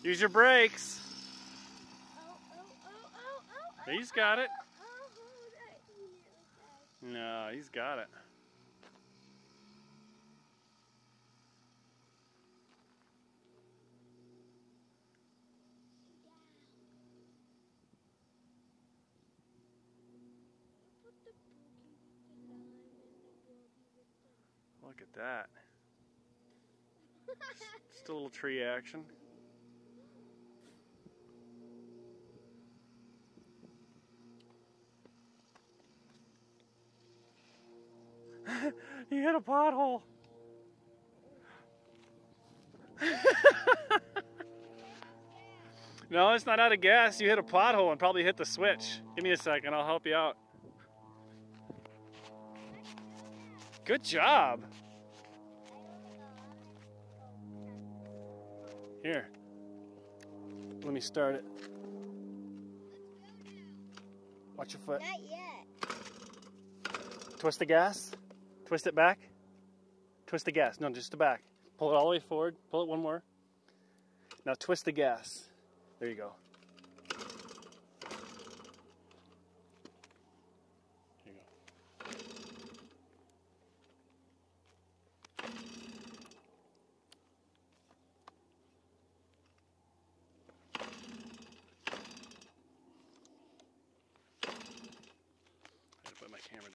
Use your brakes. He's got it. No, he's got it. Look at that. Just a little tree action. He hit a pothole. No, it's not out of gas. You hit a pothole and probably hit the switch. Give me a second, I'll help you out. Good job. Here. Let me start it. Watch your foot. Not yet. Twist the gas. Twist it back. Twist the gas. No, just the back. Pull it all the way forward. Pull it one more. Now twist the gas. There you go.